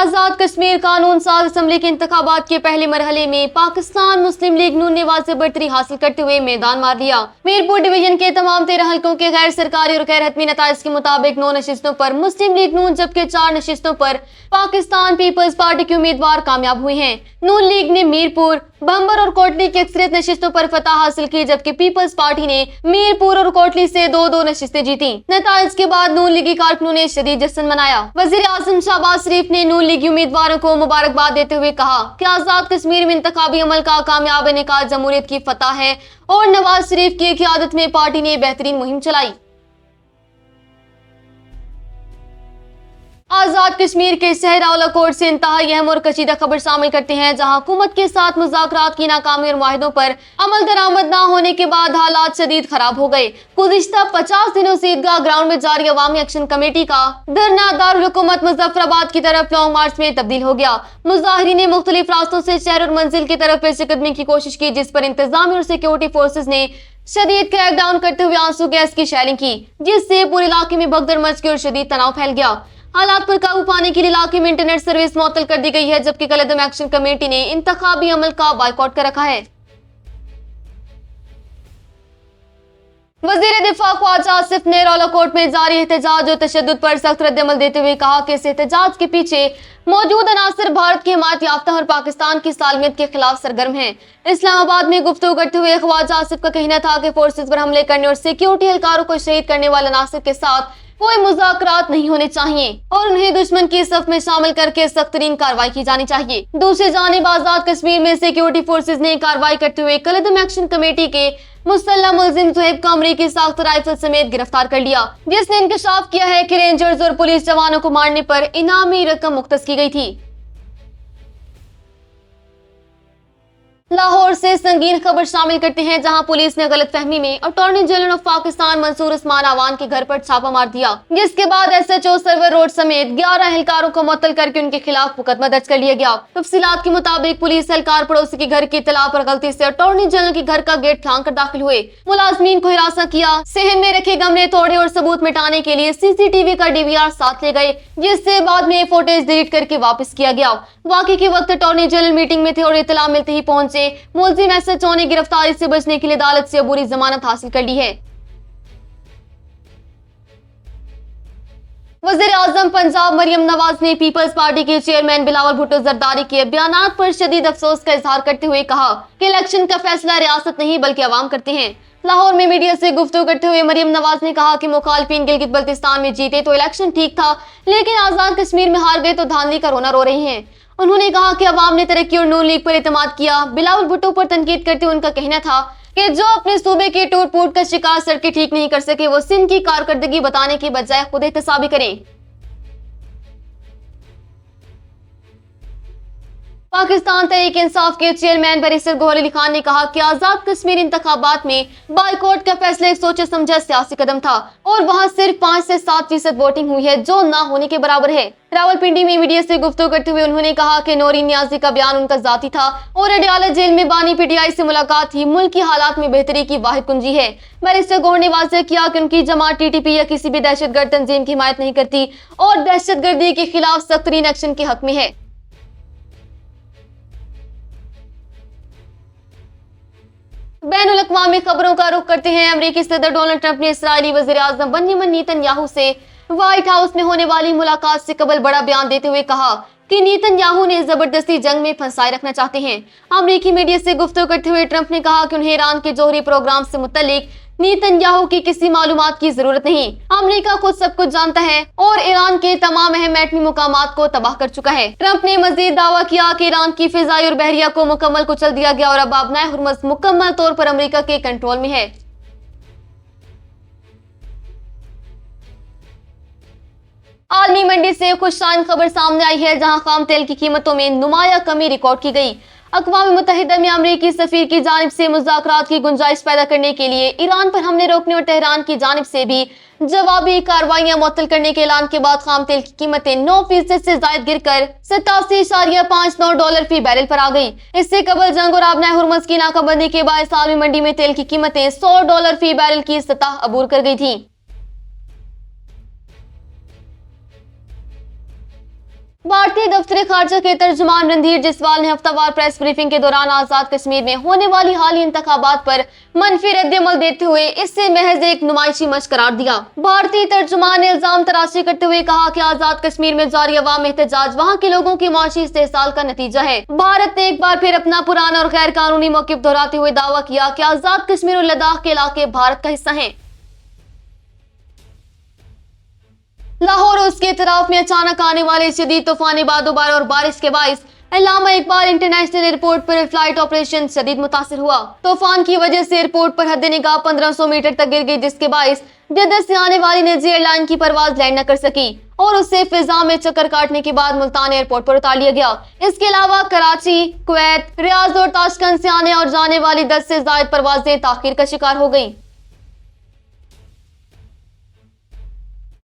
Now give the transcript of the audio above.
आजाद कश्मीर कानून साज असम्बली के इंतखाबात के पहले मरहले में पाकिस्तान मुस्लिम लीग नून ने वाज़ेह बढ़तरी हासिल करते हुए मैदान मार लिया। मीरपुर डिवीजन के तमाम 13 हल्कों के गैर सरकारी और गैर हतमी नताइज के मुताबिक 9 नशिस्तों पर मुस्लिम लीग नून जबकि 4 नशिस्तों पर पाकिस्तान पीपल्स पार्टी के उम्मीदवार कामयाब हुए हैं। नून लीग ने मीरपुर, बंबर और कोटली की अक्सरियत नशिस्तों पर फतह हासिल की, जबकि पीपल्स पार्टी ने मीरपुर और कोटली से 2-2 नशिस्तें जीती। नताइज के बाद नून लीगी कारकुनों ने शदीद जश्न मनाया। वजीर आजम शहबाज शरीफ ने नून लीगी उम्मीदवारों को मुबारकबाद देते हुए कहा कि आजाद कश्मीर में इंतखाबी अमल का कामयाब इनेकाद जमहूरियत की फतह है और नवाज शरीफ की क़यादत में पार्टी ने बेहतरीन मुहिम चलाई। आजाद कश्मीर के शहर रावलाकोट से इंतहाई अहम और कशीदा खबर शामिल करते हैं, जहां हुकूमत के साथ मुज़ाकरात की नाकामी और मुआहिदों पर अमल दरामद न होने के बाद हालात शदीद खराब हो गए। गुज़िश्ता 50 दिनों से ईदगाह ग्राउंड में जारी अवामी एक्शन कमेटी का धरना दारुल हुकूमत मुजफ्फराबाद की तरफ लॉन्ग मार्च में तब्दील हो गया। मुजाहिरीन ने मुख्तलिफ रास्तों से शहर और मंजिल की तरफ पेशकदमी की कोशिश की, जिस पर इंतजामी और सिक्योरिटी फोर्सेज ने शदीद क्रैकडाउन करते हुए आंसू गैस की शेलिंग की, जिससे पूरे इलाके में भगदड़ मच गई और शदीद तनाव फैल गया। हालात पर काबू पाने के लिए इलाके में इंटरनेट सर्विस मुअत्तल कर दी गई है, जबकि कल-ए-दम एक्शन कमेटी ने इंतखाबी अमल का बायकॉट कर रखा है। वजीर दिफा ख्वाजा आसिफ ने रावलाकोट में जारी एहतजाज और तशद्दुद पर सख्त रद्द-ए-अमल देते हुए कहा कि इस एहतजाज के पीछे मौजूद अनासर भारत की हिमायत याफ्ता और पाकिस्तान की सालमियत के खिलाफ सरगर्म हैं। इस्लामाबाद में गुफ्तगू करते हुए ख्वाजा आसिफ का कहना था कि फोर्सेज पर हमले करने और सिक्योरिटी एहलकारों को शहीद करने वाले अनासर के साथ कोई मुज़ाकरात नहीं होने चाहिए और उन्हें दुश्मन की सफ में शामिल करके सख्त तरीन कार्रवाई की जानी चाहिए। दूसरी जानिब आजाद कश्मीर में सिक्योरिटी फोर्सेज ने कार्रवाई करते हुए कल-ए-दम एक्शन कमेटी के मुसल्लम मुलजिम सुहेब को अमरीकी साख्त राइफल समेत गिरफ्तार कर लिया, जिसने इंकशाफ किया है कि रेंजर्स और पुलिस जवानों को मारने पर इनामी रकम मुख्तस की गई थी। लाहौर से संगीन खबर शामिल करते हैं, जहां पुलिस ने गलतफहमी में attorney general of Pakistan Mansoor Usman Awan के घर पर छापा मार दिया, जिसके बाद SHO सर्वर रोड समेत 11 एहलकारों को मुअत्तल करके उनके खिलाफ मुकदमा दर्ज कर लिया गया। तफसीलात के मुताबिक पुलिस एहलकार पड़ोसी के घर की इत्तला पर गलती से अटॉर्नी जनरल के घर का गेट फांग कर दाखिल हुए, मुलाजमीन को हिरासत किया, सहन में रखे गमले तोड़े और सबूत मिटाने के लिए CCTV का DVR साथ ले गए, जिससे बाद में फुटेज डिलीट करके वापस किया गया। वाकई के वक्त अटॉर्नी जनरल मीटिंग में थे और इत्तला मिलते ही पहुंचे। मुलजिम SHO ने गिरफ्तारी से बचने के लिए अदालत से अबूरी जमानत हासिल कर ली है। वज़ीर आज़म पंजाब मरियम नवाज ने पीपल्स पार्टी के चेयरमैन बिलावल भुट्टो जरदारी के बयानात पर शदीद अफसोस का इजहार करते हुए कहा कि इलेक्शन का फैसला रियासत नहीं बल्कि अवाम करते हैं। लाहौर में मीडिया से गुफ्तगू करते हुए मरियम नवाज ने कहा कि मुखालिफिन गिलगित बल्तिस्तान में जीते तो इलेक्शन ठीक था, लेकिन आजाद कश्मीर में हार गए तो धांधली का रोना रो रही हैं। उन्होंने कहा कि अवाम ने तरक्की और नून लीग पर एतमाद किया। बिलावल भुट्टो पर तनकीद करते हुए उनका कहना था कि जो अपने सूबे के टूट फूट का शिकार सड़कें ठीक नहीं कर सके, वो सिंध की कारकर्दगी बताने की बजाय खुद एहतसाबी करें। पाकिस्तान तहरीक इंसाफ के चेयरमैन बैरिस्टर गौहर अली खान ने कहा कि आजाद कश्मीर इंतखाबात में बाइकॉट का फैसला एक सोचे समझा सियासी कदम था और वहां सिर्फ 5 से 7% वोटिंग हुई है, जो ना होने के बराबर है। रावलपिंडी में मीडिया से गुफ्तगू करते हुए उन्होंने कहा कि नौरीन नियाजी का बयान उनका जाती था और अडयाला जेल में बानी PTI से मुलाकात ही मुल्क की हालात में बेहतरी की वाहिद कुंजी है। बैरिस्टर गौहर ने वाज़ेह किया कि उनकी जमात TTP या किसी भी दहशतगर्द तंजीम की हिमायत नहीं करती और दहशतगर्दी के खिलाफ सख्त तरीन एक्शन के हक में है। बैनुल अक़वामी खबरों का रुख करते हैं। अमेरिकी सदर डोनाल्ड ट्रंप ने इस्राईली वज़ीर आज़म बेंजामिन नेतन्याहू से व्हाइट हाउस में होने वाली मुलाकात से कबल बड़ा बयान देते हुए कहा कि नेतन्याहू ने जबरदस्ती जंग में फंसाए रखना चाहते हैं। अमेरिकी मीडिया से गुफ्तगू करते हुए ट्रंप ने कहा कि उन्हें ईरान के जौहरी प्रोग्राम से मुतल्लिक नेतन्याहू की किसी मालूमात की जरूरत नहीं। अमेरिका खुद सब कुछ जानता है और ईरान के तमाम अहम एटमी मुकामात को तबाह कर चुका है। ट्रंप ने मजीद दावा किया कि ईरान की फिजाई और बहरिया को मुकम्मल कुचल दिया गया और अब आबनाए हुर्मुज़ मुकम्मल तौर पर अमेरिका के कंट्रोल में है। आलमी मंडी से खुशशाइन खबर सामने आई है, जहां खाम तेल की कीमतों में नुमाया कमी रिकॉर्ड की गई। अक़वाम मुत्तहिदा में अमरीकी सफीर की जानिब से मुज़ाकरात की गुंजाइश पैदा करने के लिए ईरान पर हमले रोकने और तेहरान की जानिब से भी जवाबी कार्रवाइयां मुअत्तल करने के ऐलान के बाद खाम तेल की कीमतें 9% से जायद गिरकर $87.59 फी बैरल पर आ गई। इससे कबल जंग और आबनाए हुर्मुज़ की नाकाबंदी के बाद आलमी मंडी में तेल की कीमतें $100 फी बैरल की सतह अबूर कर गई थी। भारतीय दफ्तर खारजा के तर्जुमान रणधीर जसवाल ने हफ्तावार प्रेस ब्रीफिंग के दौरान आजाद कश्मीर में होने वाली हालिया इंतखाबात पर मनफी रद्द-ए-अमल देते हुए इससे महज एक नुमाइशी मशक करार दिया। भारतीय तर्जुमान ने इल्जाम तराशी करते हुए कहा कि आजाद कश्मीर में जारी अवाम एहतजाज वहाँ के लोगों की मुआशी इस्तेहसाल का नतीजा है। भारत ने एक बार फिर अपना पुराना और गैर कानूनी मौकिफ दोहराते हुए दावा किया कि आजाद कश्मीर और लद्दाख के इलाके भारत का हिस्सा हैं। लाहौर और उसके इतराफ में अचानक आने वाले शदीद तूफानी बादोबार और बारिश के बाइस अल्लामा इकबाल इंटरनेशनल एयरपोर्ट पर फ्लाइट ऑपरेशन शदीद मुतासिर हुआ। तूफान की वजह से एयरपोर्ट पर हद निगाह 1500 मीटर तक गिर गई, जिसके बाइस जद्दा से आने वाली निजी एयरलाइन की परवाज लैंड न कर सकी और उससे फिजा में चक्कर काटने के बाद मुल्तान एयरपोर्ट पर उतार लिया गया। इसके अलावा कराची, कुवैत, रियाद और ताशकंद से आने और जाने वाली 10 से ज्यादा परवाजें ताखीर का शिकार हो गई।